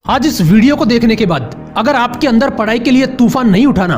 आज इस वीडियो को देखने के बाद अगर आपके अंदर पढ़ाई के लिए तूफान नहीं उठाना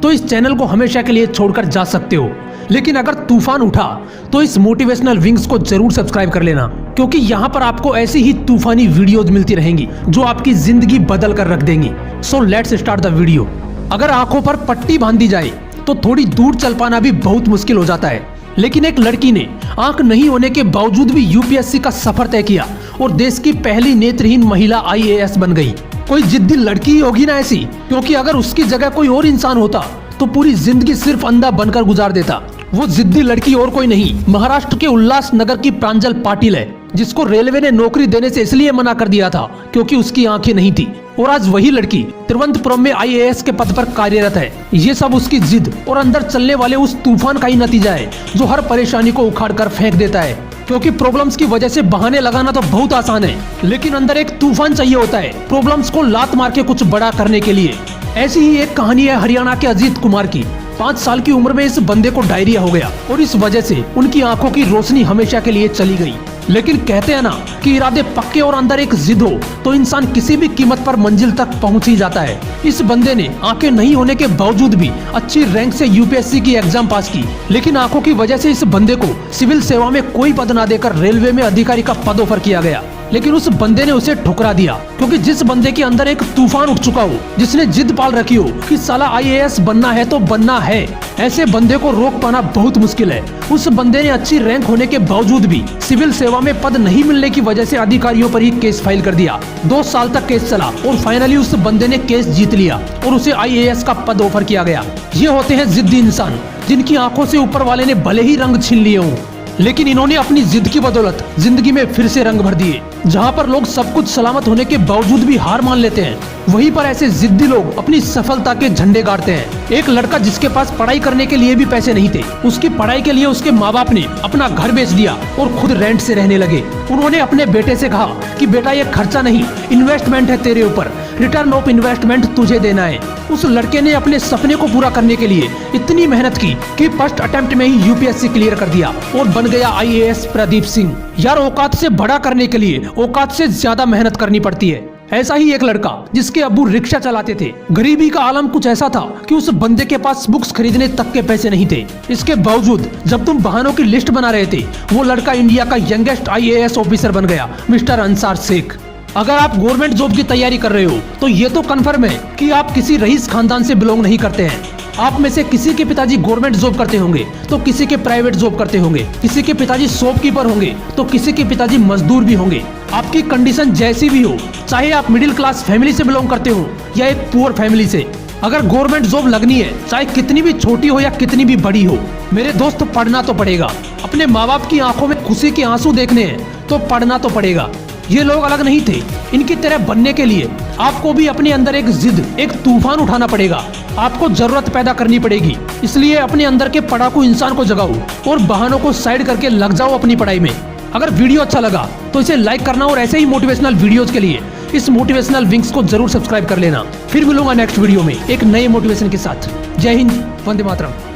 तो इस चैनल को हमेशा के लिए छोड़कर जा सकते हो। लेकिन अगर तूफान उठा तो इस मोटिवेशनल विंग्स को जरूर सब्सक्राइब कर लेना, क्योंकि यहाँ पर आपको ऐसी ही तूफानी वीडियोज मिलती रहेंगी जो आपकी जिंदगी बदल कर रख देंगी। So let's start the video. अगर आंखों पर पट्टी बांध दी जाए तो थोड़ी दूर चल पाना भी बहुत मुश्किल हो जाता है, लेकिन एक लड़की ने आंख नहीं होने के बावजूद भी यूपीएससी का सफर तय किया और देश की पहली नेत्रहीन महिला आईएएस बन गई। कोई जिद्दी लड़की ही होगी ना ऐसी, क्योंकि अगर उसकी जगह कोई और इंसान होता तो पूरी जिंदगी सिर्फ अंधा बनकर गुजार देता। वो जिद्दी लड़की और कोई नहीं, महाराष्ट्र के उल्लासनगर की प्रांजल पाटिल है, जिसको रेलवे ने नौकरी देने से इसलिए मना कर दिया था क्योंकि उसकी आंखें नहीं थी। और आज वही लड़की तिरुवनंतपुरम में आईएएस के पद पर कार्यरत है। ये सब उसकी जिद और अंदर चलने वाले उस तूफान का ही नतीजा है जो हर परेशानी को उखाड़ कर फेंक देता है। क्योंकि प्रॉब्लम्स की वजह से बहाने लगाना तो बहुत आसान है, लेकिन अंदर एक तूफान चाहिए होता है प्रॉब्लम्स को लात मार के कुछ बड़ा करने के लिए। ऐसी ही एक कहानी है हरियाणा के अजीत कुमार की। 5 साल की उम्र में इस बंदे को डायरिया हो गया और इस वजह से उनकी आंखों की रोशनी हमेशा के लिए चली गई। लेकिन कहते हैं ना कि इरादे पक्के और अंदर एक जिद हो तो इंसान किसी भी कीमत पर मंजिल तक पहुंच ही जाता है। इस बंदे ने आंखें नहीं होने के बावजूद भी अच्छी रैंक से यूपीएससी की एग्जाम पास की, लेकिन आंखों की वजह से इस बंदे को सिविल सेवा में कोई पद ना देकर रेलवे में अधिकारी का पद ऑफर किया गया। लेकिन उस बंदे ने उसे ठुकरा दिया, क्योंकि जिस बंदे के अंदर एक तूफान उठ चुका हो, जिसने जिद पाल रखी हो कि साला आईएएस बनना है तो बनना है, ऐसे बंदे को रोक पाना बहुत मुश्किल है। उस बंदे ने अच्छी रैंक होने के बावजूद भी सिविल सेवा में पद नहीं मिलने की वजह से अधिकारियों पर ही केस फाइल कर दिया। 2 साल तक केस चला और फाइनली उस बंदे ने केस जीत लिया और उसे आईएएस का पद ऑफर किया गया। ये होते हैं जिद्दी इंसान, जिनकी आंखों से ऊपर वाले ने भले ही रंग छीन लिए हों, लेकिन इन्होंने अपनी जिद की बदौलत जिंदगी में फिर से रंग भर दिए। जहां पर लोग सब कुछ सलामत होने के बावजूद भी हार मान लेते हैं, वहीं पर ऐसे जिद्दी लोग अपनी सफलता के झंडे गाड़ते हैं। एक लड़का जिसके पास पढ़ाई करने के लिए भी पैसे नहीं थे, उसकी पढ़ाई के लिए उसके माँ बाप ने अपना घर बेच दिया और खुद रेंट से रहने लगे। उन्होंने अपने बेटे से कहा कि बेटा ये खर्चा नहीं, इन्वेस्टमेंट है तेरे ऊपर, रिटर्न ऑफ इन्वेस्टमेंट तुझे देना है। उस लड़के ने अपने सपने को पूरा करने के लिए इतनी मेहनत की कि फर्स्ट अटेम्प्ट में ही यूपीएससी क्लियर कर दिया और बन गया आईएएस प्रदीप सिंह। यार, औकात से बड़ा करने के लिए औकात से ज्यादा मेहनत करनी पड़ती है। ऐसा ही एक लड़का जिसके अब्बू रिक्शा चलाते थे, गरीबी का आलम कुछ ऐसा था कि उस बंदे के पास बुक्स खरीदने तक के पैसे नहीं थे। इसके बावजूद जब तुम बहानों की लिस्ट बना रहे थे, वो लड़का इंडिया का यंगेस्ट आईएएस ऑफिसर बन गया, मिस्टर अंसार शेख। अगर आप गवर्नमेंट जॉब की तैयारी कर रहे हो तो ये तो कन्फर्म है कि आप किसी रईस खानदान से बिलोंग नहीं करते हैं। आप में से किसी के पिताजी गवर्नमेंट जॉब करते होंगे तो किसी के प्राइवेट जॉब करते होंगे, किसी के पिताजी शॉपकीपर होंगे तो किसी के पिताजी मजदूर भी होंगे। आपकी कंडीशन जैसी भी हो, चाहे आप मिडिल क्लास फैमिली से बिलोंग करते हो या एक पुअर फैमिली से, अगर गवर्नमेंट जॉब लगनी है, चाहे कितनी भी छोटी हो या कितनी भी बड़ी हो, मेरे दोस्त पढ़ना तो पड़ेगा। अपने माँ बाप की आंखों में खुशी के आंसू देखने हैं तो पढ़ना तो पड़ेगा। ये लोग अलग नहीं थे, इनकी तरह बनने के लिए आपको भी अपने अंदर एक जिद, एक तूफान उठाना पड़ेगा। आपको जरूरत पैदा करनी पड़ेगी। इसलिए अपने अंदर के पढ़ाकू इंसान को जगाओ और बहानों को साइड करके लग जाओ अपनी पढ़ाई में। अगर वीडियो अच्छा लगा तो इसे लाइक करना और ऐसे ही मोटिवेशनल वीडियोज के लिए इस मोटिवेशनल विंग्स को जरूर सब्सक्राइब कर लेना। फिर मिलूंगा नेक्स्ट वीडियो में एक नए मोटिवेशन के साथ। जय हिंद, वंदे मातरम।